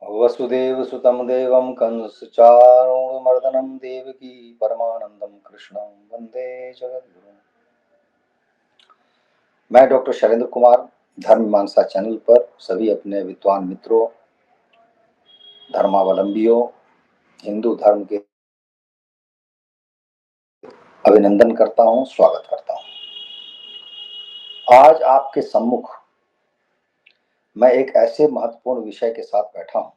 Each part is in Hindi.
वसुदेवसुतं देवं कंसचाणूरमर्दनं देवकी परमानंदं कृष्णं वंदे जगद्गुरुम्। मैं डॉक्टर शैलेंद्र कुमार धर्म मीमांसा चैनल पर सभी अपने विद्वान मित्रों, धर्मावलंबियों, हिंदू धर्म के अभिनंदन करता हूं, स्वागत करता हूं। आज आपके सम्मुख मैं एक ऐसे महत्वपूर्ण विषय के साथ बैठा हूं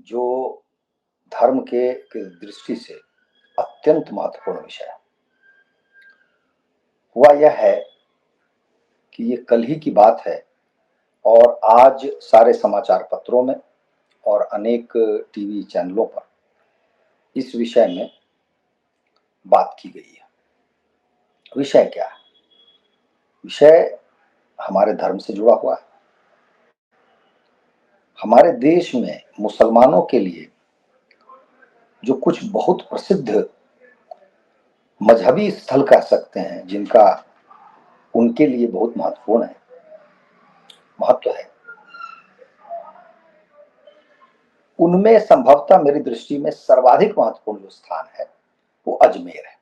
जो धर्म के दृष्टि से अत्यंत महत्वपूर्ण विषय है। हुआ यह है कि ये कल ही की बात है और आज सारे समाचार पत्रों में और अनेक टीवी चैनलों पर इस विषय में बात की गई है। विषय क्या है? विषय हमारे धर्म से जुड़ा हुआ है। हमारे देश में मुसलमानों के लिए जो कुछ बहुत प्रसिद्ध मजहबी स्थल कह सकते हैं, जिनका उनके लिए बहुत महत्वपूर्ण है, महत्व है, उनमें संभवतः मेरी दृष्टि में सर्वाधिक महत्वपूर्ण जो स्थान है वो अजमेर है।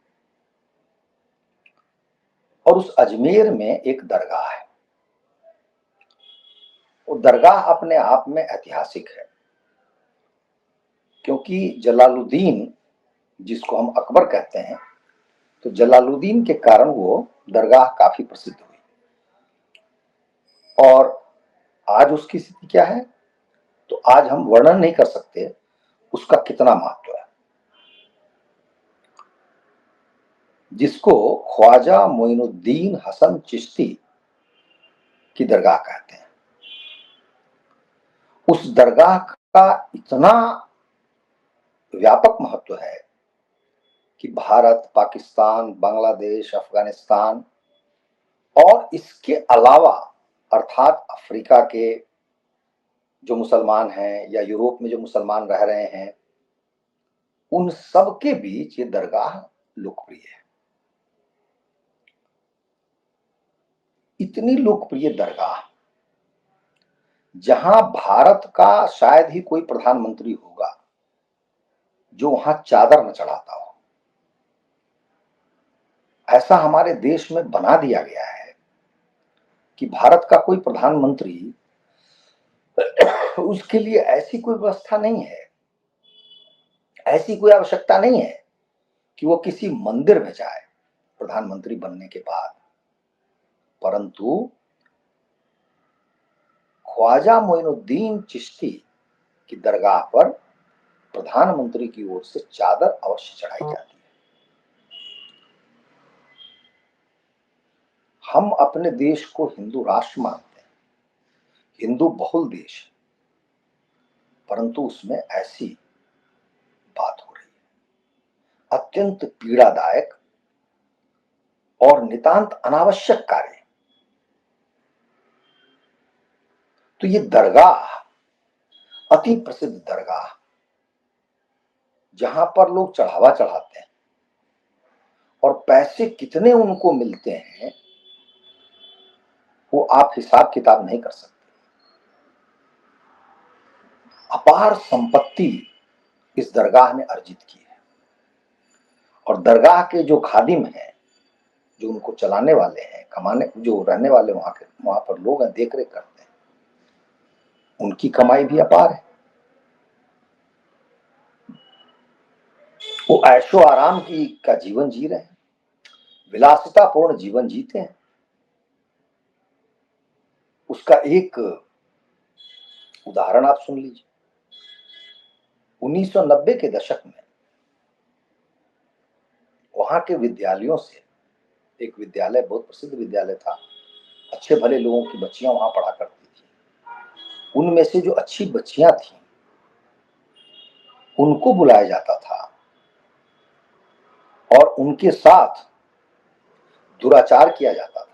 और उस अजमेर में एक दरगाह है। वो दरगाह अपने आप में ऐतिहासिक है, क्योंकि जलालुद्दीन, जिसको हम अकबर कहते हैं, तो जलालुद्दीन के कारण वो दरगाह काफी प्रसिद्ध हुई। और आज उसकी स्थिति क्या है, तो आज हम वर्णन नहीं कर सकते उसका कितना महत्व है। जिसको ख्वाजा मोइनुद्दीन हसन चिश्ती की दरगाह कहते हैं, उस दरगाह का इतना व्यापक महत्व है कि भारत, पाकिस्तान, बांग्लादेश, अफगानिस्तान और इसके अलावा अर्थात अफ्रीका के जो मुसलमान हैं या यूरोप में जो मुसलमान रह रहे हैं, उन सब के बीच ये दरगाह लोकप्रिय है। इतनी लोकप्रिय दरगाह, जहां भारत का शायद ही कोई प्रधानमंत्री होगा जो वहां चादर न चढ़ाता हो। ऐसा हमारे देश में बना दिया गया है कि भारत का कोई प्रधानमंत्री, उसके लिए ऐसी कोई व्यवस्था नहीं है, ऐसी कोई आवश्यकता नहीं है कि वो किसी मंदिर में जाए प्रधानमंत्री बनने के बाद, परंतु ख्वाजा मोइनुद्दीन चिश्ती की दरगाह पर प्रधानमंत्री की ओर से चादर अवश्य चढ़ाई जाती है। हम अपने देश को हिंदू राष्ट्र मानते हैं, हिंदू बहुल देश है, परंतु उसमें ऐसी बात हो रही है, अत्यंत पीड़ादायक और नितांत अनावश्यक कार्य। तो ये दरगाह, अति प्रसिद्ध दरगाह, जहां पर लोग चढ़ावा चढ़ाते हैं और पैसे कितने उनको मिलते हैं वो आप हिसाब किताब नहीं कर सकते। अपार संपत्ति इस दरगाह ने अर्जित की है। और दरगाह के जो खादिम हैं, जो उनको चलाने वाले हैं, कमाने जो रहने वाले वहां पर लोग हैं, देख रेख करते हैं, उनकी कमाई भी अपार है। वो ऐशो आराम का जीवन जी रहे हैं, विलासितापूर्ण जीवन जीते हैं। उसका एक उदाहरण आप सुन लीजिए। 1990 के दशक में वहां के विद्यालयों से, एक विद्यालय, बहुत प्रसिद्ध विद्यालय था, अच्छे भले लोगों की बच्चियां वहां पढ़ा करती थी, उनमें से जो अच्छी बच्चियां थी उनको बुलाया जाता था और उनके साथ दुराचार किया जाता था।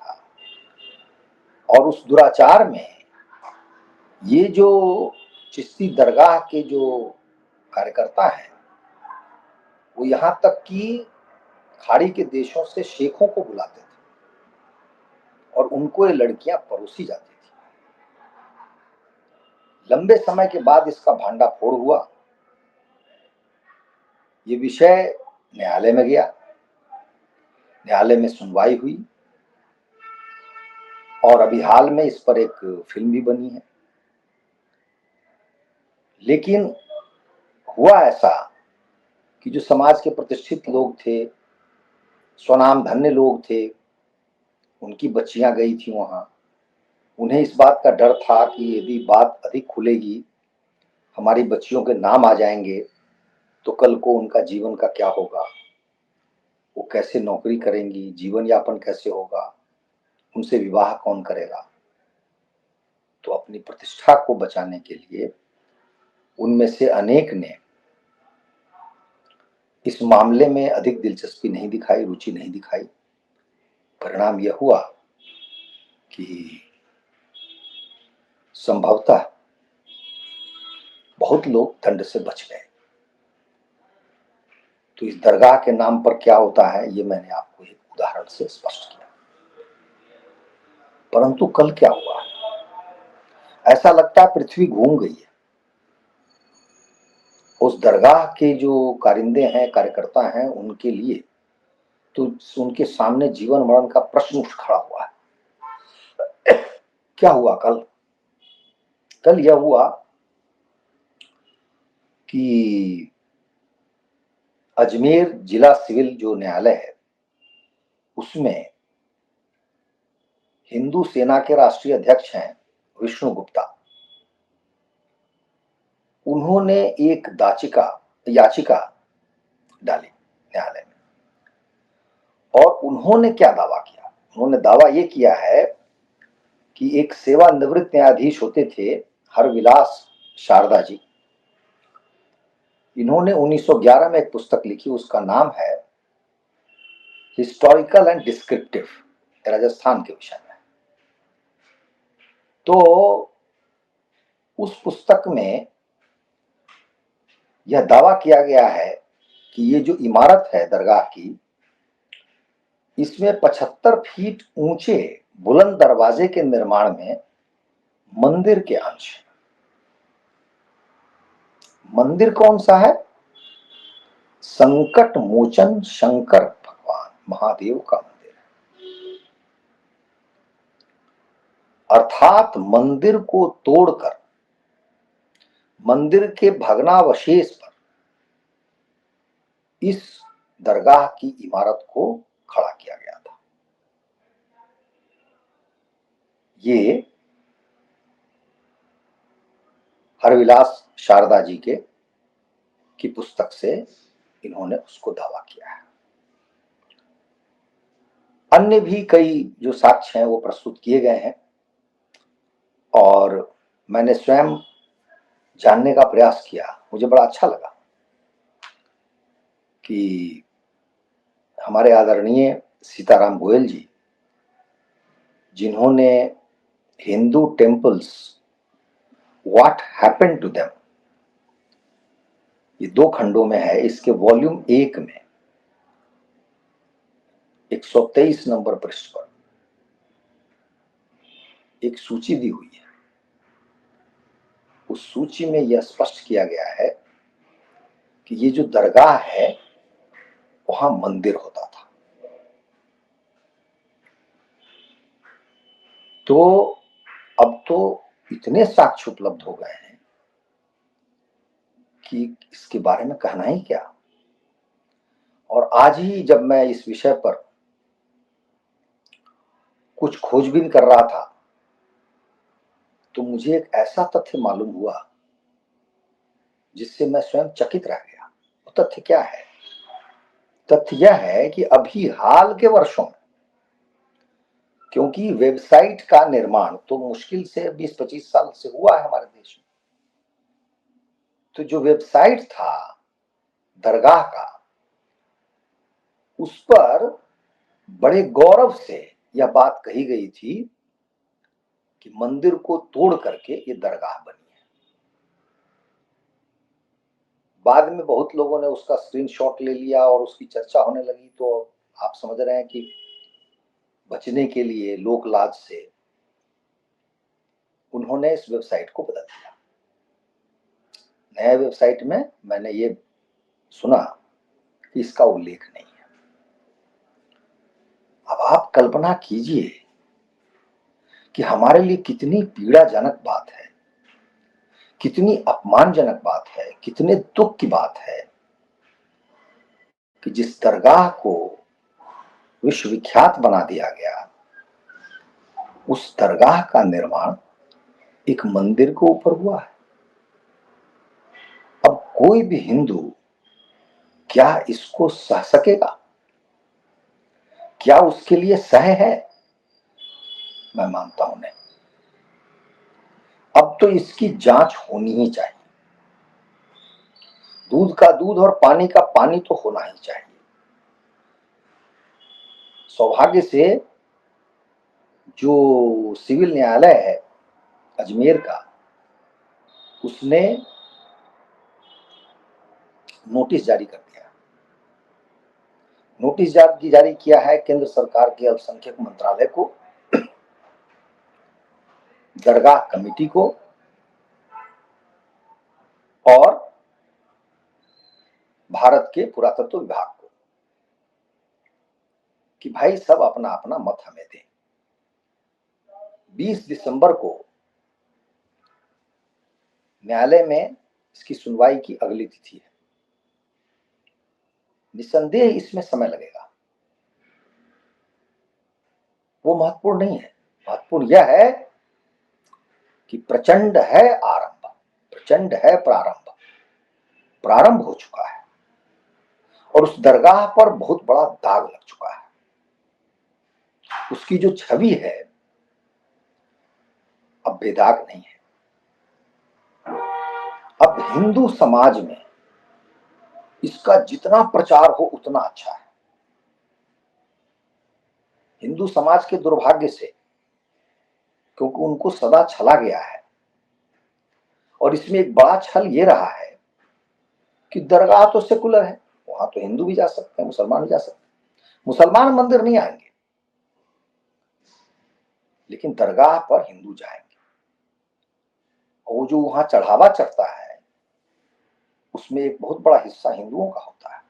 और उस दुराचार में ये जो चिश्ती दरगाह के जो कार्यकर्ता हैं, वो यहां तक कि खाड़ी के देशों से शेखों को बुलाते थे और उनको ये लड़कियां परोसी जाती थी। लंबे समय के बाद इसका भांडाफोड़ हुआ। ये विषय न्यायालय में गया, न्यायालय में सुनवाई हुई और अभी हाल में इस पर एक फिल्म भी बनी है। लेकिन हुआ ऐसा कि जो समाज के प्रतिष्ठित लोग थे, स्वनाम धन्य लोग थे, उनकी बच्चियां गई थी वहां। उन्हें इस बात का डर था कि यदि बात अधिक खुलेगी, हमारी बच्चियों के नाम आ जाएंगे, तो कल को उनका जीवन का क्या होगा, वो कैसे नौकरी करेंगी, जीवन यापन कैसे होगा, उनसे विवाह कौन करेगा। तो अपनी प्रतिष्ठा को बचाने के लिए उनमें से अनेक ने इस मामले में अधिक दिलचस्पी नहीं दिखाई, रुचि नहीं दिखाई। परिणाम यह हुआ कि संभवतः बहुत लोग दंड से बच गए। तो इस दरगाह के नाम पर क्या होता है, ये मैंने आपको एक उदाहरण से स्पष्ट किया। परंतु कल क्या हुआ, ऐसा लगता है पृथ्वी घूम गई है। उस दरगाह के जो कारिंदे हैं, कार्यकर्ता हैं, उनके लिए तो उनके सामने जीवन मरण का प्रश्न उठ खड़ा हुआ है। क्या हुआ कल? कल यह हुआ कि अजमेर जिला सिविल जो न्यायालय है, उसमें हिंदू सेना के राष्ट्रीय अध्यक्ष हैं विष्णु गुप्ता। उन्होंने एक याचिका डाली न्यायालय में। और उन्होंने क्या दावा किया? उन्होंने दावा यह किया है कि एक सेवानिवृत्त न्यायाधीश होते थे हरविलास शारदा जी। इन्होंने 1911 में एक पुस्तक लिखी, उसका नाम है हिस्टोरिकल एंड डिस्क्रिप्टिव, राजस्थान के विषय में। तो उस पुस्तक में यह दावा किया गया है कि ये जो इमारत है दरगाह की, इसमें 75 फीट ऊंचे बुलंद दरवाजे के निर्माण में मंदिर के अंश। मंदिर कौन सा है? संकट मोचन शंकर भगवान महादेव का मंदिर है। अर्थात मंदिर को तोड़कर मंदिर के भग्नावशेष पर इस दरगाह की इमारत को खड़ा किया गया था। ये हरविलास शारदा जी की पुस्तक से इन्होंने उसको दावा किया है। अन्य भी कई जो साक्ष्य हैं वो प्रस्तुत किए गए हैं और मैंने स्वयं जानने का प्रयास किया। मुझे बड़ा अच्छा लगा कि हमारे आदरणीय सीताराम गोयल जी, जिन्होंने Hindu temples what happened to them, ये 2 खंडों में है। इसके वॉल्यूम 1 में 123 नंबर पृष्ठ पर एक सूची दी हुई है। उस सूची में यह स्पष्ट किया गया है कि ये जो दरगाह है वहां मंदिर होता था। तो अब तो इतने साक्ष्य उपलब्ध हो गए हैं कि इसके बारे में कहना ही क्या। और आज ही जब मैं इस विषय पर कुछ खोजबीन कर रहा था, तो मुझे एक ऐसा तथ्य मालूम हुआ जिससे मैं स्वयं चकित रह गया। वो तथ्य क्या है? तथ्य यह है कि अभी हाल के वर्षों में, क्योंकि वेबसाइट का निर्माण तो मुश्किल से 20-25 साल से हुआ है हमारे देश में, तो जो वेबसाइट था दरगाह का, उस पर बड़े गौरव से यह बात कही गई थी कि मंदिर को तोड़ करके ये दरगाह बनी है। बाद में बहुत लोगों ने उसका स्क्रीनशॉट ले लिया और उसकी चर्चा होने लगी। तो आप समझ रहे हैं कि बचने के लिए लोक लाज से उन्होंने इस वेबसाइट को बदल दिया। नए वेबसाइट में मैंने ये सुना कि इसका उल्लेख नहीं है। अब आप कल्पना कीजिए कि हमारे लिए कितनी पीड़ाजनक बात है, कितनी अपमानजनक बात है, कितने दुख की बात है कि जिस दरगाह को विश्वविख्यात बना दिया गया, उस दरगाह का निर्माण एक मंदिर के ऊपर हुआ है। अब कोई भी हिंदू क्या इसको सह सकेगा? क्या उसके लिए सह है? मैं मानता हूं नहीं। अब तो इसकी जांच होनी ही चाहिए। दूध का दूध और पानी का पानी तो होना ही चाहिए। सौभाग्य से जो सिविल न्यायालय है अजमेर का, उसने नोटिस जारी कर दिया। नोटिस जारी किया है केंद्र सरकार के अल्पसंख्यक मंत्रालय को, दरगाह कमेटी को और भारत के पुरातत्व विभाग को कि भाई सब अपना अपना मत हमें दें। 20 दिसंबर को न्यायालय में इसकी सुनवाई की अगली तिथि है। निसंदेह इसमें समय लगेगा। वो महत्वपूर्ण नहीं है। महत्वपूर्ण यह है कि प्रचंड है आरंभ, प्रचंड है प्रारंभ। प्रारंभ हो चुका है और उस दरगाह पर बहुत बड़ा दाग लग चुका है। उसकी जो छवि है अब बेदाग नहीं है। अब हिंदू समाज में इसका जितना प्रचार हो उतना अच्छा है। हिंदू समाज के दुर्भाग्य से, क्योंकि उनको सदा छला गया है, और इसमें एक बड़ा छल ये रहा है कि दरगाह तो सेकुलर है, वहां तो हिंदू भी जा सकते हैं, मुसलमान भी जा सकते हैं। मुसलमान मंदिर नहीं आएंगे, लेकिन दरगाह पर हिंदू जाएंगे। और वो जो वहां चढ़ावा चढ़ता है उसमें एक बहुत बड़ा हिस्सा हिंदुओं का होता है।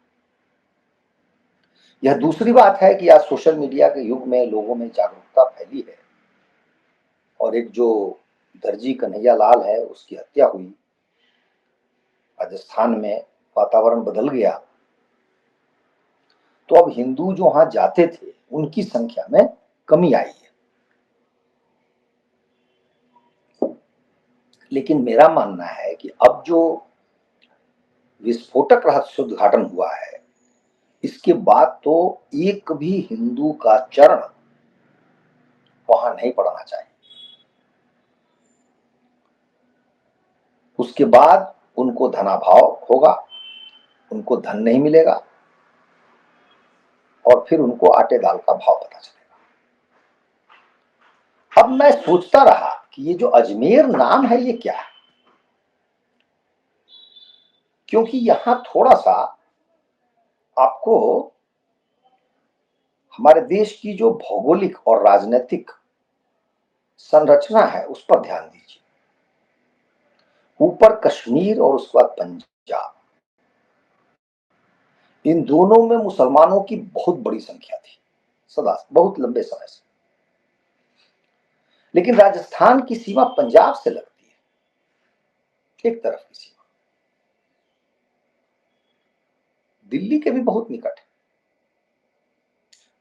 यह दूसरी बात है कि आज सोशल मीडिया के युग में लोगों में जागरूकता फैली है, और एक जो दर्जी कन्हैया लाल है उसकी हत्या हुई, राजस्थान में वातावरण बदल गया, तो अब हिंदू जो वहां जाते थे उनकी संख्या में कमी आई है। लेकिन मेरा मानना है कि अब जो विस्फोटक रहस्योद्घाटन हुआ है, इसके बाद तो एक भी हिंदू का चरण वहां नहीं पड़ना चाहिए। उसके बाद उनको धनाभाव होगा, उनको धन नहीं मिलेगा, और फिर उनको आटे दाल का भाव पता चलेगा। अब मैं सोचता रहा कि ये जो अजमेर नाम है ये क्या है, क्योंकि यहां थोड़ा सा आपको हमारे देश की जो भौगोलिक और राजनीतिक संरचना है उस पर ध्यान दीजिए। ऊपर कश्मीर और उसके बाद पंजाब, इन दोनों में मुसलमानों की बहुत बड़ी संख्या थी सदा, बहुत लंबे समय से। लेकिन राजस्थान की सीमा पंजाब से लगती है, एक तरफ की सीमा दिल्ली के भी बहुत निकट है,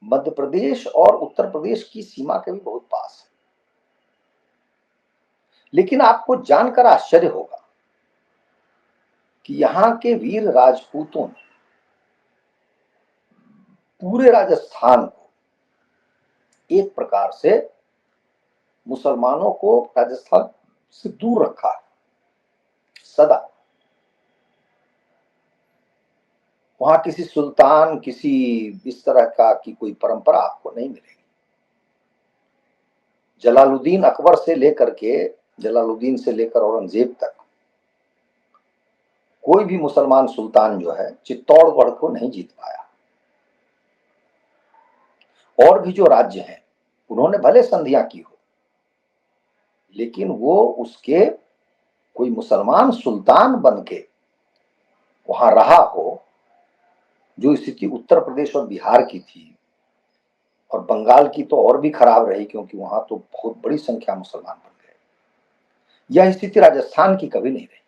मध्य प्रदेश और उत्तर प्रदेश की सीमा के भी बहुत पास है। लेकिन आपको जानकर आश्चर्य होगा कि यहां के वीर राजपूतों ने पूरे राजस्थान को एक प्रकार से मुसलमानों को राजस्थान से दूर रखा है सदा। वहां किसी सुल्तान, किसी इस तरह का की कोई परंपरा आपको नहीं मिलेगी। जलालुद्दीन से लेकर औरंगजेब तक कोई भी मुसलमान सुल्तान जो है चित्तौड़गढ़ को नहीं जीत पाया। और भी जो राज्य हैं उन्होंने भले संधियां की हो, लेकिन वो उसके कोई मुसलमान सुल्तान बन के वहां रहा हो, जो स्थिति उत्तर प्रदेश और बिहार की थी, और बंगाल की तो और भी खराब रही, क्योंकि वहां तो बहुत बड़ी संख्या मुसलमान बन गए, यह स्थिति राजस्थान की कभी नहीं रही।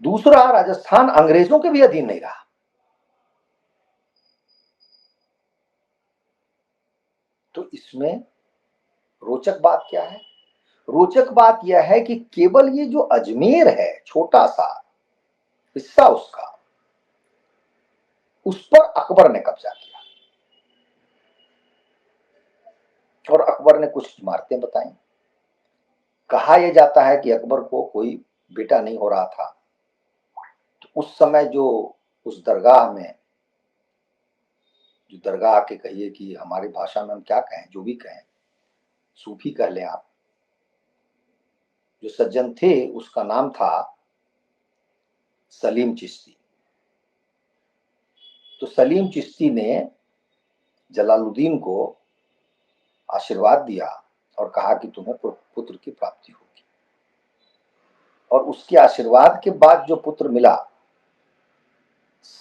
दूसरा, राजस्थान अंग्रेजों के भी अधीन नहीं रहा। तो इसमें रोचक बात क्या है? रोचक बात यह है कि केवल ये जो अजमेर है, छोटा सा हिस्सा उसका, उस पर अकबर ने कब्जा किया, और अकबर ने कुछ इमारतें बताई। कहा यह जाता है कि अकबर को कोई बेटा नहीं हो रहा था, तो उस समय जो उस दरगाह में, जो दरगाह के कहिए कि हमारी भाषा में हम क्या कहें, जो भी कहें, सूफी कह लें आप, जो सज्जन थे उसका नाम था सलीम चिश्ती। तो सलीम चिश्ती ने जलालुद्दीन को आशीर्वाद दिया और कहा कि तुम्हें पुत्र की प्राप्ति होगी, और उसके आशीर्वाद के बाद जो पुत्र मिला,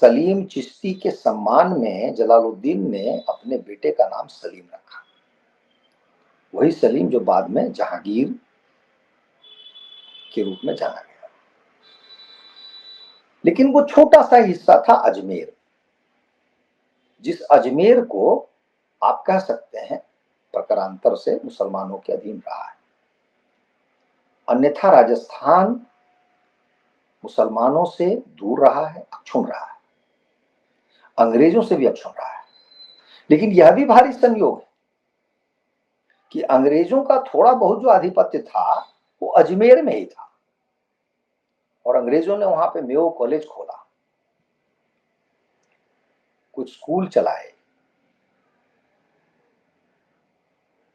सलीम चिश्ती के सम्मान में जलालुद्दीन ने अपने बेटे का नाम सलीम रखा। वही सलीम जो बाद में जहांगीर के रूप में जाना गया। लेकिन वो छोटा सा हिस्सा था अजमेर, जिस अजमेर को आप कह सकते हैं प्रकारांतर से मुसलमानों के अधीन रहा है। अन्यथा राजस्थान मुसलमानों से दूर रहा है, अक्षुण्ण रहा है, अंग्रेजों से भी अक्षुण्ण रहा है। लेकिन यह भी भारी संयोग है कि अंग्रेजों का थोड़ा बहुत जो आधिपत्य था वो अजमेर में ही था, और अंग्रेजों ने वहां पे मेयो कॉलेज खोला, कुछ स्कूल चलाए।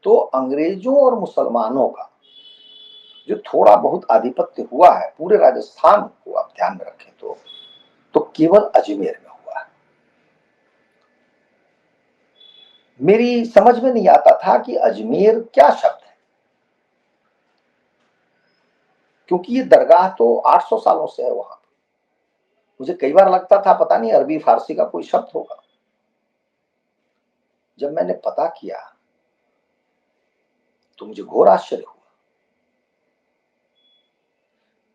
तो अंग्रेजों और मुसलमानों का जो थोड़ा बहुत आधिपत्य हुआ है पूरे राजस्थान को आप ध्यान में रखें तो केवल अजमेर में हुआ है। मेरी समझ में नहीं आता था कि अजमेर क्या शब्द है, क्योंकि ये दरगाह तो 800 सालों से है वहां। मुझे कई बार लगता था पता नहीं अरबी फारसी का कोई शब्द होगा। जब मैंने पता किया तो मुझे घोर आश्चर्य हुआ।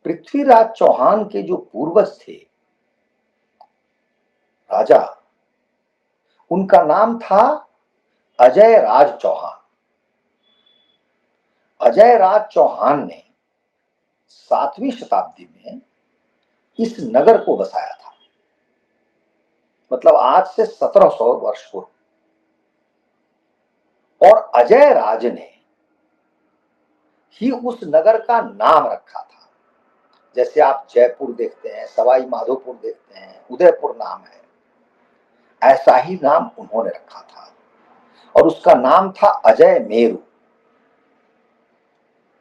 पृथ्वीराज चौहान के जो पूर्वज थे राजा, उनका नाम था अजय राज चौहान। अजय राज चौहान ने 7वीं शताब्दी में इस नगर को बसाया था, मतलब आज से 1700 वर्ष पूर्व। और अजय राज ने ही उस नगर का नाम रखा था। जैसे आप जयपुर देखते हैं, सवाई माधोपुर देखते हैं, उदयपुर नाम है, ऐसा ही नाम उन्होंने रखा था, और उसका नाम था अजय मेरु,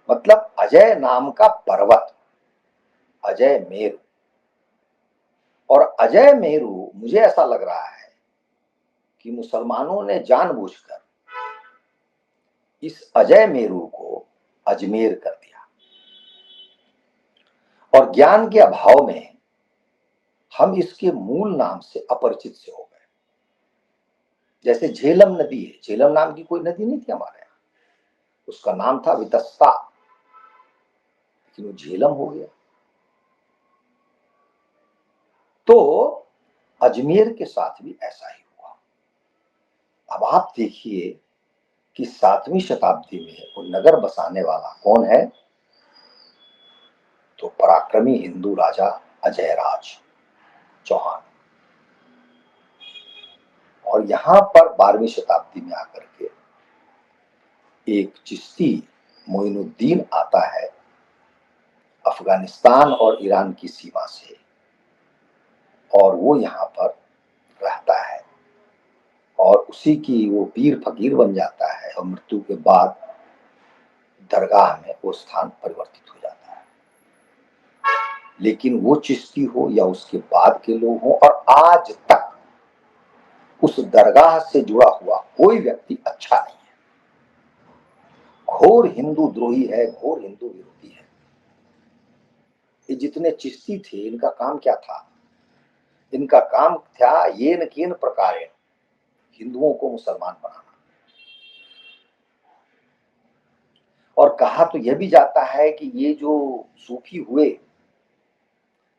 मतलब अजय नाम का पर्वत, अजय मेरु। और अजय मेरु, मुझे ऐसा लग रहा है कि मुसलमानों ने जानबूझकर इस अजय मेरु को अजमेर कर दिया, और ज्ञान के अभाव में हम इसके मूल नाम से अपरिचित से हो गए। जैसे झेलम नदी है, झेलम नाम की कोई नदी नहीं थी हमारे यहाँ, उसका नाम था वितस्ता, लेकिन वो झेलम हो गया। तो अजमेर के साथ भी ऐसा ही हुआ। अब आप देखिए कि 7वीं शताब्दी में वो नगर बसाने वाला कौन है, तो पराक्रमी हिंदू राजा अजय राज चौहान। और यहां पर 12वीं शताब्दी में आकर के एक चिश्ती मोइनुद्दीन आता है अफगानिस्तान और ईरान की सीमा से, और वो यहाँ पर रहता है, और उसी की वो पीर फकीर बन जाता है, और मृत्यु के बाद दरगाह में वो स्थान परिवर्तित हो जाता है। लेकिन वो चिश्ती हो या उसके बाद के लोग हों, और आज तक उस दरगाह से जुड़ा हुआ कोई व्यक्ति अच्छा नहीं है। घोर हिंदू द्रोही है, घोर हिंदू विरोधी है। ये जितने चिश्ती थे इनका काम क्या था? इनका काम था येन केन प्रकारेण हिंदुओं को मुसलमान बनाना। और कहा तो यह भी जाता है कि ये जो सूफी हुए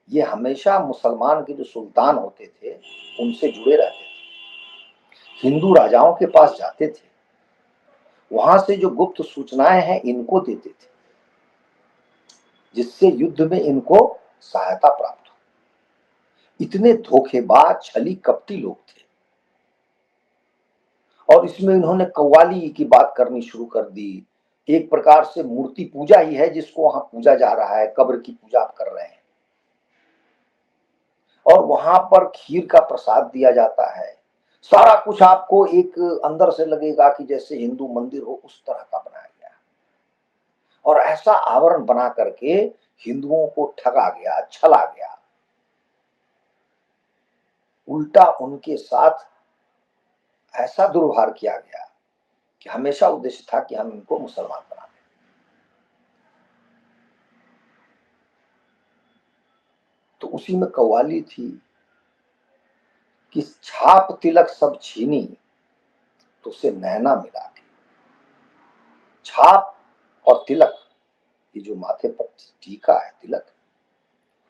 ये हमेशा मुसलमान के जो सुल्तान होते थे उनसे जुड़े रहते थे, हिंदू राजाओं के पास जाते थे, वहां से जो गुप्त सूचनाएं हैं इनको देते थे, जिससे युद्ध में इनको सहायता प्राप्त हो। इतने धोखेबाज छली कपटी लोग थे। और इसमें इन्होंने कव्वाली की बात करनी शुरू कर दी। एक प्रकार से मूर्ति पूजा ही है जिसको वहां पूजा जा रहा है, कब्र की पूजा आप कर रहे हैं। और वहां पर खीर का प्रसाद दिया जाता है। सारा कुछ आपको एक अंदर से लगेगा कि जैसे हिंदू मंदिर हो उस तरह का बनाया गया। और ऐसा आवरण बना करके हिंदुओं को ठगा गया, छला गया। उल्टा उनके साथ ऐसा दुर्व्यवहार किया गया कि हमेशा उद्देश्य था कि हम इनको मुसलमान बना दें। तो उसी में कव्वाली थी कि छाप तिलक सब छीनी तो उसे नैना मिला के। छाप और तिलक, ये जो माथे पर टीका है तिलक,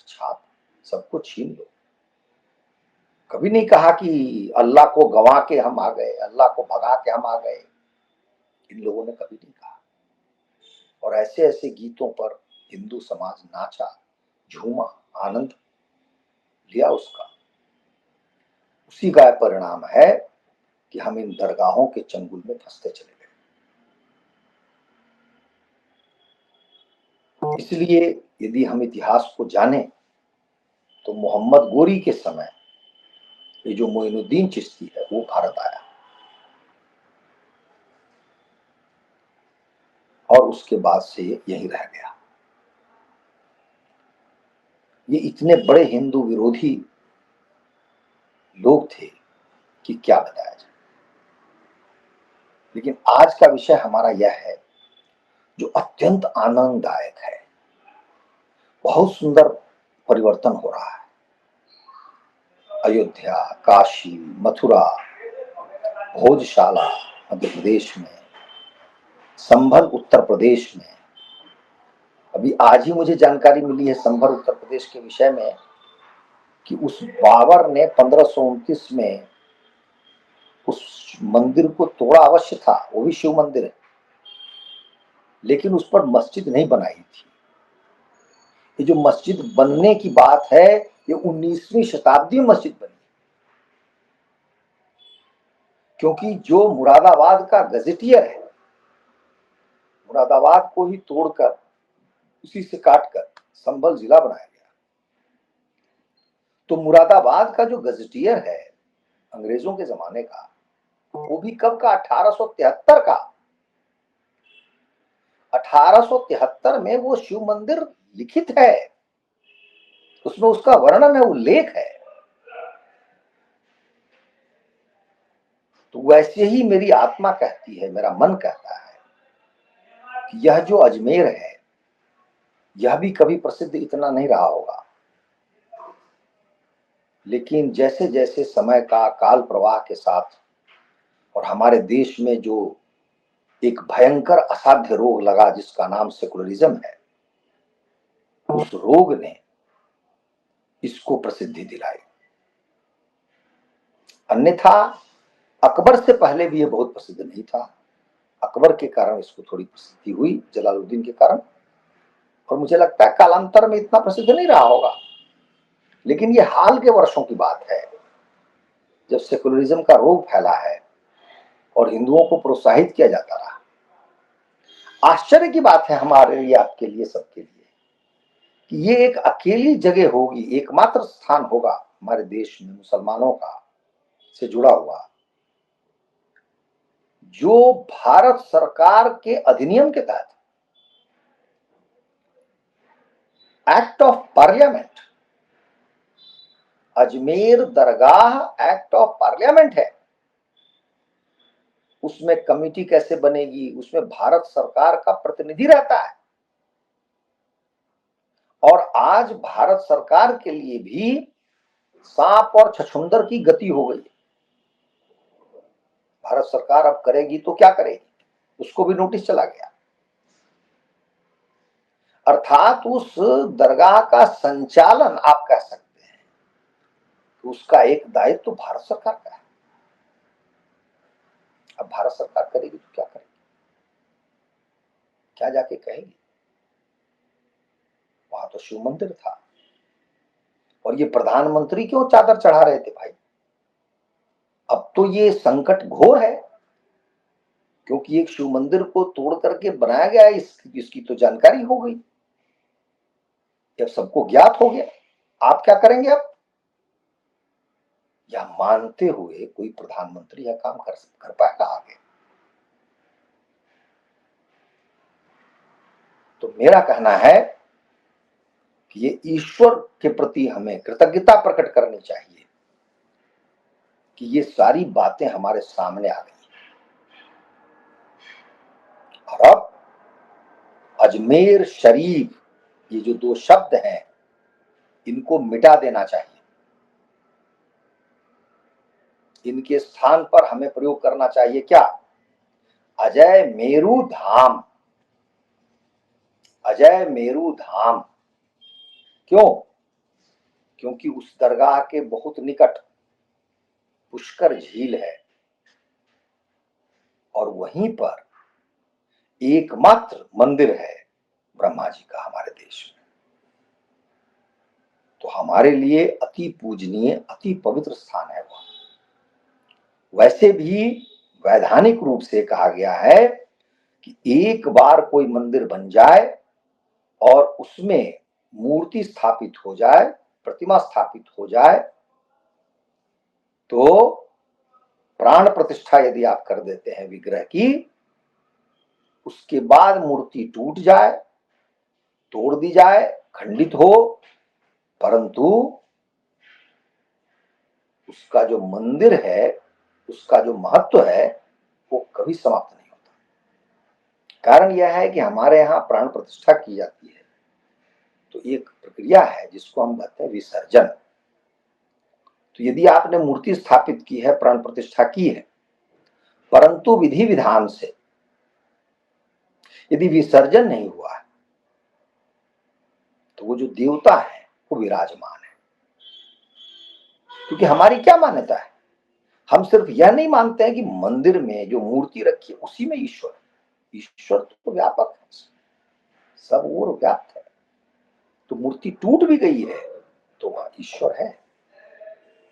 छाप, सबको छीन लो। कभी नहीं कहा कि अल्लाह को गंवा के हम आ गए, अल्लाह को भगा के हम आ गए। इन लोगों ने कभी नहीं कहा। और ऐसे ऐसे गीतों पर हिंदू समाज नाचा, झूमा, आनंद लिया उसका। उसी का परिणाम है कि हम इन दरगाहों के चंगुल में फंसते चले गए। इसलिए यदि हम इतिहास को जाने तो मोहम्मद गोरी के समय ये जो मोइनुद्दीन चिश्ती है वो भारत आया और उसके बाद से यही रह गया। ये इतने बड़े हिंदू विरोधी लोग थे कि क्या बताया जाए। लेकिन आज का विषय हमारा यह है जो अत्यंत आनंददायक है। बहुत सुंदर परिवर्तन हो रहा है। अयोध्या, काशी, मथुरा, भोजशाला मध्य प्रदेश में, संभल उत्तर प्रदेश में। अभी आज ही मुझे जानकारी मिली है संभल उत्तर प्रदेश के विषय में कि उस बाबर ने 1529 में उस मंदिर को तोड़ा अवश्य था, वो भी शिव मंदिर है, लेकिन उस पर मस्जिद नहीं बनाई थी। ये जो मस्जिद बनने की बात है ये 19वीं शताब्दी में मस्जिद बनी, क्योंकि जो मुरादाबाद का गजेटियर है, मुरादाबाद को ही तोड़कर उसी से काटकर संभल जिला बनाया गया। तो मुरादाबाद का जो गजेटियर है अंग्रेजों के जमाने का, वो भी कब का, 1873 का। 1873 में वो शिव मंदिर लिखित है, उसमें उसका वर्णन है, उल्लेख है। तो वैसे ही मेरी आत्मा कहती है, मेरा मन कहता है कि यह जो अजमेर है यह भी कभी प्रसिद्ध इतना नहीं रहा होगा। लेकिन जैसे जैसे समय का काल प्रवाह के साथ और हमारे देश में जो एक भयंकर असाध्य रोग लगा जिसका नाम सेकुलरिज्म है, उस रोग ने इसको प्रसिद्धि दिलाई। अन्यथा अकबर से पहले भी यह बहुत प्रसिद्ध नहीं था। अकबर के कारण इसको थोड़ी प्रसिद्धि हुई, जलालुद्दीन के कारण, और मुझे लगता है कालांतर में इतना प्रसिद्ध नहीं रहा होगा। लेकिन ये हाल के वर्षों की बात है जब सेकुलरिज्म का रोग फैला है और हिंदुओं को प्रोत्साहित किया जाता रहा। आश्चर्य की बात है हमारे लिए, आपके लिए, सबके लिए, कि ये एक अकेली जगह होगी, एकमात्र स्थान होगा हमारे देश में मुसलमानों का से जुड़ा हुआ जो भारत सरकार के अधिनियम के तहत, act of parliament, Ajmer Dargah act of parliament है। उसमें कमेटी कैसे बनेगी, उसमें भारत सरकार का प्रतिनिधि रहता है। और आज भारत सरकार के लिए भी सांप और छछूंदर की गति हो गई। भारत सरकार अब करेगी तो क्या करेगी, उसको भी नोटिस चला गया। अर्थात उस दरगाह का संचालन आप कह सकते हैं कि उसका एक दायित्व तो भारत सरकार का है। अब भारत सरकार करेगी तो क्या करेगी, क्या जाके कहेगी? वहां तो शिव मंदिर था और ये प्रधानमंत्री क्यों चादर चढ़ा रहे थे भाई? अब तो ये संकट घोर है, क्योंकि एक शिव मंदिर को तोड़ करके बनाया गया है, इसकी तो जानकारी हो गई, जब सबको ज्ञात हो गया, आप क्या करेंगे अब? या मानते हुए कोई प्रधानमंत्री यह काम कर पाएगा आगे? तो मेरा कहना है कि ये ईश्वर के प्रति हमें कृतज्ञता प्रकट करनी चाहिए कि ये सारी बातें हमारे सामने आ गई। और अब अजमेर शरीफ, ये जो दो शब्द हैं, इनको मिटा देना चाहिए। इनके स्थान पर हमें प्रयोग करना चाहिए क्या? अजय मेरू धाम। अजय मेरू धाम क्यों? क्योंकि उस दरगाह के बहुत निकट पुष्कर झील है और वहीं पर एकमात्र मंदिर है ब्रह्मा जी का हमारे देश में। तो हमारे लिए अति पूजनीय, अति पवित्र स्थान है वह। वैसे भी वैधानिक रूप से कहा गया है कि एक बार कोई मंदिर बन जाए और उसमें मूर्ति स्थापित हो जाए, प्रतिमा स्थापित हो जाए, तो प्राण प्रतिष्ठा यदि आप कर देते हैं विग्रह की, उसके बाद मूर्ति टूट जाए, तोड़ दी जाए, खंडित हो, परंतु उसका जो मंदिर है, उसका जो महत्व है, वो कभी समाप्त नहीं होता। कारण यह है कि हमारे यहाँ प्राण प्रतिष्ठा की जाती है तो एक प्रक्रिया है जिसको हम कहते हैं विसर्जन। तो यदि आपने मूर्ति स्थापित की है, प्राण प्रतिष्ठा की है, परंतु विधि विधान से यदि विसर्जन नहीं हुआ है, तो वो जो देवता है वो विराजमान है। क्योंकि हमारी क्या मान्यता है, हम सिर्फ यह नहीं मानते हैं कि मंदिर में जो मूर्ति रखी है उसी में ईश्वर है। ईश्वर तो व्यापक है, सब ओर व्याप्त है। तो मूर्ति टूट भी गई है तो वह ईश्वर है,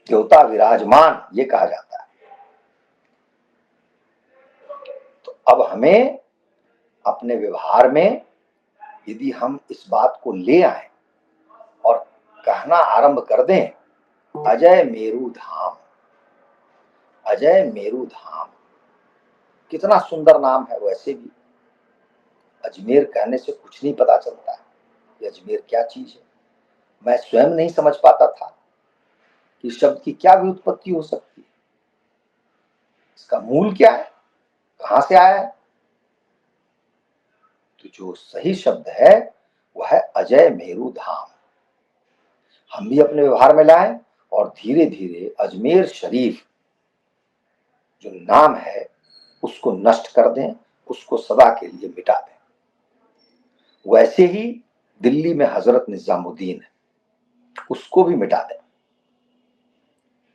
देवता विराजमान, ये कहा जाता है। तो अब हमें अपने व्यवहार में यदि हम इस बात को ले आए और कहना आरंभ कर दें, अजय मेरू धाम, अजय मेरू धाम, कितना सुंदर नाम है। वैसे भी अजमेर कहने से कुछ नहीं पता चलता है कि अजमेर क्या चीज है। मैं स्वयं नहीं समझ पाता था कि शब्द की क्या भी उत्पत्ति हो सकती है, इसका मूल क्या है, कहां से आया है। तो जो सही शब्द है वह है अजय मेरू धाम। हम भी अपने व्यवहार में लाएं और धीरे धीरे अजमेर शरीफ जो नाम है उसको नष्ट कर दें, उसको सदा के लिए मिटा दें। वैसे ही दिल्ली में हजरत निजामुद्दीन है, उसको भी मिटा दें।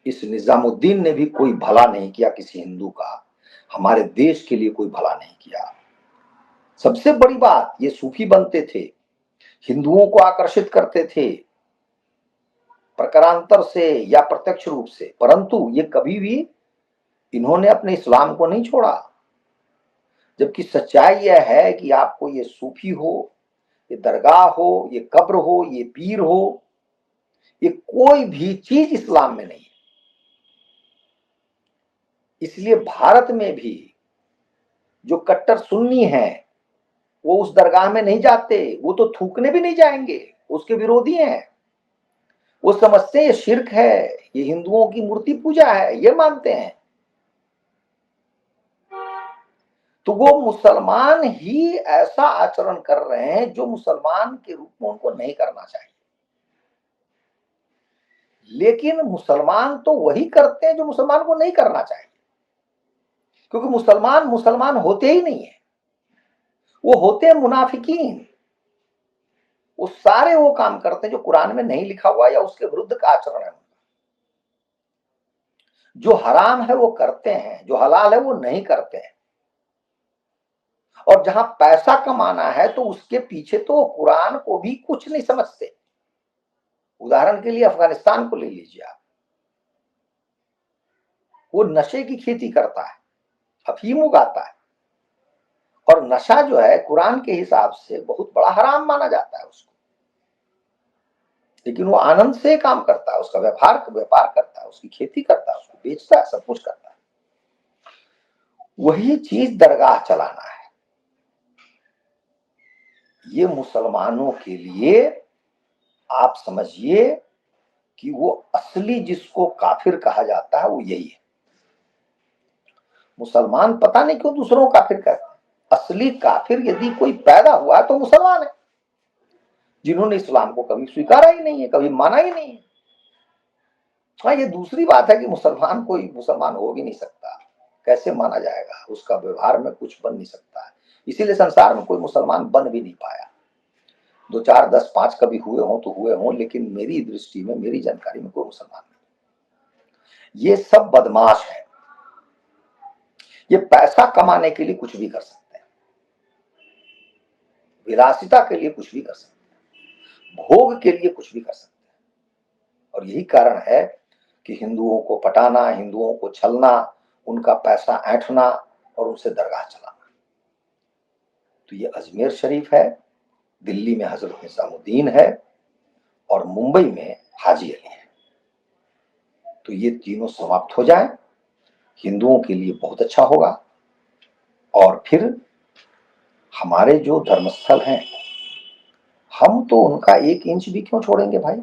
इस निजामुद्दीन ने भी कोई भला नहीं किया किसी हिंदू का, हमारे देश के लिए कोई भला नहीं किया। सबसे बड़ी बात, ये सूफी बनते थे, हिंदुओं को आकर्षित करते थे प्रकारांतर से या प्रत्यक्ष रूप से, परंतु ये कभी भी इन्होंने अपने इस्लाम को नहीं छोड़ा। जबकि सच्चाई यह है कि आपको ये सूफी हो, ये दरगाह हो, ये कब्र हो, ये पीर हो, ये कोई भी चीज इस्लाम में नहीं है। इसलिए भारत में भी जो कट्टर सुन्नी हैं वो उस दरगाह में नहीं जाते, वो तो थूकने भी नहीं जाएंगे, उसके विरोधी हैं। वो समझते हैं ये शिर्क है, ये हिंदुओं की मूर्ति पूजा है, ये मानते हैं। तो वो मुसलमान ही ऐसा आचरण कर रहे हैं जो मुसलमान के रूप में उनको नहीं करना चाहिए। लेकिन मुसलमान तो वही करते हैं जो मुसलमान को नहीं करना चाहिए, क्योंकि मुसलमान मुसलमान होते ही नहीं है, वो होते हैं मुनाफिकीन। वो सारे वो काम करते हैं जो कुरान में नहीं लिखा हुआ या उसके विरुद्ध का आचरण है। जो हराम है वो करते हैं, जो हलाल है वो नहीं करते हैं। और जहां पैसा कमाना है तो उसके पीछे तो कुरान को भी कुछ नहीं समझते। उदाहरण के लिए अफगानिस्तान को ले लीजिए आप, वो नशे की खेती करता है, अफीम उगाता है, और नशा जो है कुरान के हिसाब से बहुत बड़ा हराम माना जाता है उसको, लेकिन वो आनंद से काम करता है, उसका व्यापार करता है, उसकी खेती करता है, उसको बेचता है, सब कुछ करता है। वही चीज दरगाह चलाना है। ये मुसलमानों के लिए आप समझिए कि वो असली जिसको काफिर कहा जाता है वो यही है। मुसलमान पता नहीं क्यों दूसरों को काफिर कहते हैं। असली काफिर यदि कोई पैदा हुआ है तो मुसलमान है, जिन्होंने इस्लाम को कभी स्वीकारा ही नहीं है, कभी माना ही नहीं है। हाँ, ये दूसरी बात है कि मुसलमान कोई मुसलमान हो भी नहीं सकता, कैसे माना जाएगा, उसका व्यवहार में कुछ बन नहीं सकता है। इसीलिए संसार में कोई मुसलमान बन भी नहीं पाया। 2 4 10 5 कभी हुए हों तो हुए हों, लेकिन मेरी दृष्टि में, मेरी जानकारी में कोई मुसलमान नहीं। ये सब बदमाश है। ये पैसा कमाने के लिए कुछ भी कर सकते हैं, विलासिता के लिए कुछ भी कर सकते हैं, भोग के लिए कुछ भी कर सकते हैं। और यही कारण है कि हिंदुओं को पटाना, हिंदुओं को छलना, उनका पैसा ऐंठना और उनसे दरगाह चलाना। तो ये अजमेर शरीफ है, दिल्ली में हजरत निजामुद्दीन है, और मुंबई में हाजी अली है। तो ये तीनों समाप्त हो जाए, हिंदुओं के लिए बहुत अच्छा होगा। और फिर हमारे जो धर्मस्थल हैं, हम तो उनका 1 इंच भी क्यों छोड़ेंगे भाई?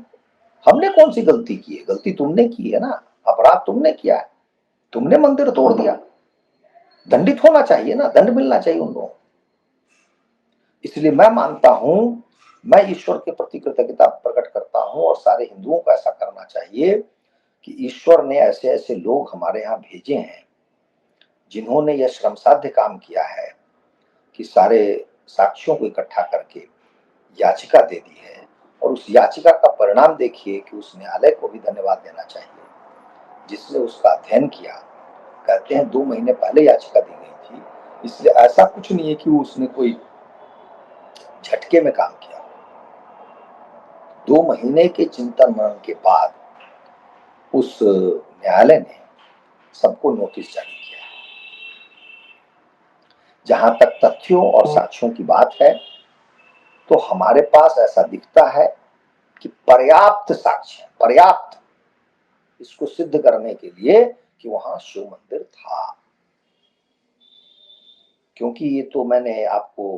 हमने कौन सी गलती की है? गलती तुमने की है ना, अपराध तुमने किया है, तुमने मंदिर तोड़ दिया, दंडित होना चाहिए ना, दंड मिलना चाहिए उन लोगों को। इसलिए मैं मानता हूं, मैं ईश्वर के प्रति कृतज्ञता प्रकट करता हूं, और सारे हिंदुओं को ऐसा करना चाहिए कि ईश्वर ने ऐसे ऐसे लोग हमारे यहाँ भेजे हैं जिन्होंने यह श्रम साध्य काम किया है कि सारे साक्ष्यों को इकट्ठा करके याचिका दे दी है। और उस याचिका का परिणाम देखिए कि उस न्यायालय को भी धन्यवाद देना चाहिए जिसने उसका अध्ययन किया। कहते हैं 2 महीने पहले याचिका दी गई थी, इसलिए ऐसा कुछ नहीं है कि उसने कोई झटके में काम किया। 2 महीने के चिंतन मनन के बाद उस न्यायालय ने सबको नोटिस जारी किया। जहां तक तथ्यों और साक्ष्यों की बात है, तो हमारे पास ऐसा दिखता है कि पर्याप्त साक्ष्य, पर्याप्त, इसको सिद्ध करने के लिए कि वहां शिव मंदिर था। क्योंकि ये तो मैंने आपको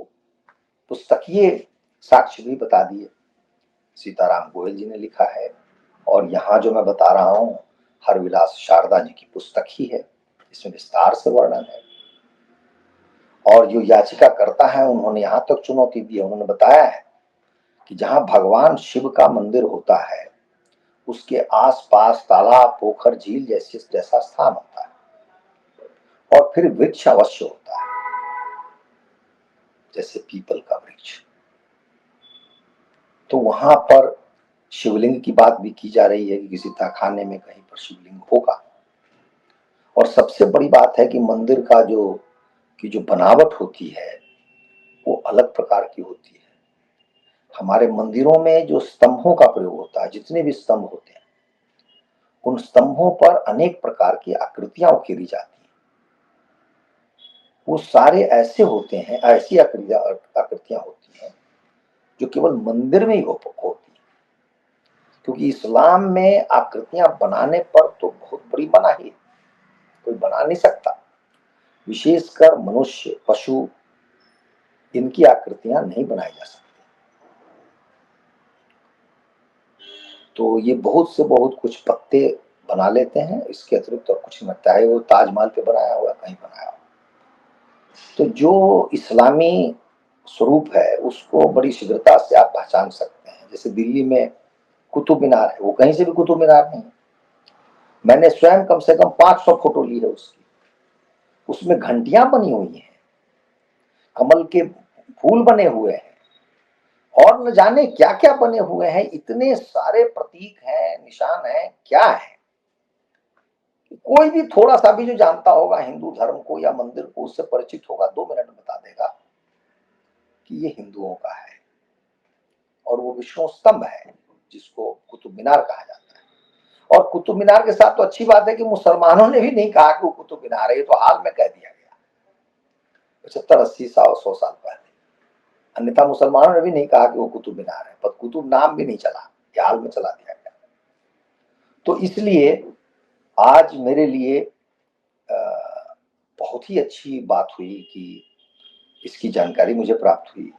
पुस्तकीय साक्ष्य भी बता दिए, सीताराम गोयल जी ने लिखा है, और यहाँ जो मैं बता रहा हूँ हरविलास शारदा जी की पुस्तक ही है, इसमें विस्तार से वर्णन है। और जो याचिका करता है उन्होंने यहाँ तक चुनौती दी है, उन्होंने बताया है कि जहाँ भगवान शिव का मंदिर होता है उसके आसपास तालाब, पोखर, झील जैसा स्थान होता है, और फिर वृक्ष अवश्य होता है, जैसे पीपल का वृक्ष। तो वहां पर शिवलिंग की बात भी की जा रही है कि किसी तहखाने में कहीं पर शिवलिंग होगा। और सबसे बड़ी बात है कि मंदिर का जो बनावट होती है वो अलग प्रकार की होती है। हमारे मंदिरों में जो स्तंभों का प्रयोग होता है, जितने भी स्तंभ होते हैं, उन स्तंभों पर अनेक प्रकार की आकृतियां उकेरी जाती हैं। वो सारे ऐसे होते हैं, ऐसी आकृतियां होती हैं जो केवल मंदिर में ही होती है। क्योंकि इस्लाम में आकृतियां बनाने पर तो बहुत बड़ी मनाही है, कोई बना नहीं सकता। विशेषकर मनुष्य, पशु, इनकी आकृतियां नहीं बनाई जा सकती। तो ये बहुत से बहुत कुछ पत्ते बना लेते हैं, इसके अतिरिक्त और कुछ नहीं लगता है। वो ताजमहल पे बनाया हुआ, कहीं बनाया हुआ। तो जो इस्लामी स्वरूप है उसको बड़ी शीघ्रता से आप पहचान सकते हैं। जैसे दिल्ली में कुतुब मीनार है, वो कहीं से भी कुतुब मीनार नहीं है। मैंने स्वयं कम से कम 500 फोटो ली है उसकी। उसमें घंटियां बनी हुई हैं, कमल के फूल बने हुए हैं, और न जाने क्या क्या बने हुए हैं। इतने सारे प्रतीक हैं, निशान हैं, क्या है। कोई भी थोड़ा सा भी जो जानता होगा हिंदू धर्म को या मंदिर को, उससे परिचित होगा, 2 मिनट में बता देगा कि ये हिंदुओं का है। और वो विष्णु स्तंभ है जिसको कुतुब मीनार कहा जाता है। और कुतुब मीनार के साथ तो अच्छी बात है कि मुसलमानों ने भी नहीं कहा कि वो कुतुब मीनार है, ये तो हाल में कह दिया गया 75-80 साल 100 साल पहले। अन्यथा मुसलमानों ने भी नहीं कहा कि वो कुतुब मीनार है, पर कुतुब नाम भी नहीं चला, ये हाल में चला दिया गया। तो इसलिए आज मेरे लिए बहुत ही अच्छी बात हुई कि इसकी जानकारी मुझे प्राप्त हुई,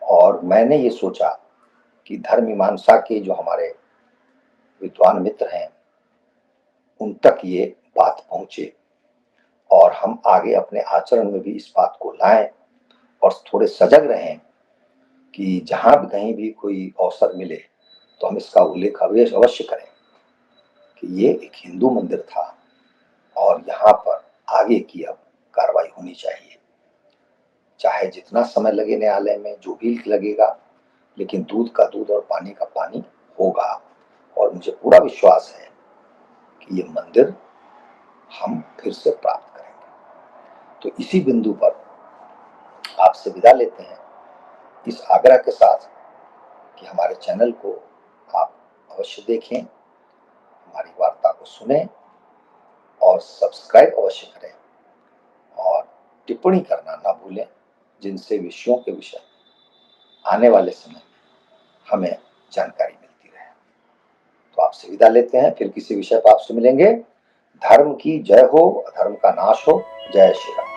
और मैंने ये सोचा कि धर्म मीमांसा के जो हमारे विद्वान मित्र हैं उन तक ये बात पहुंचे, और हम आगे अपने आचरण में भी इस बात को लाएं और थोड़े सजग रहें कि जहां भी कहीं भी कोई अवसर मिले तो हम इसका उल्लेख अवश्य करें कि ये एक हिंदू मंदिर था और यहाँ पर आगे की अब कार्रवाई होनी चाहिए। चाहे जितना समय लगे न्यायालय में, जो भी लगेगा, लेकिन दूध का दूध और पानी का पानी होगा। और मुझे पूरा विश्वास है कि ये मंदिर हम फिर से प्राप्त करेंगे। तो इसी बिंदु पर आपसे विदा लेते हैं, इस आग्रह के साथ कि हमारे चैनल को आप अवश्य देखें, हमारी वार्ता को सुनें और सब्सक्राइब अवश्य करें, और टिप्पणी करना ना भूलें, जिनसे विषयों के विषय आने वाले समय में हमें जानकारी मिलती रहे। तो आपसे विदा लेते हैं, फिर किसी विषय पर आपसे मिलेंगे। धर्म की जय हो, अधर्म का नाश हो। जय श्री राम।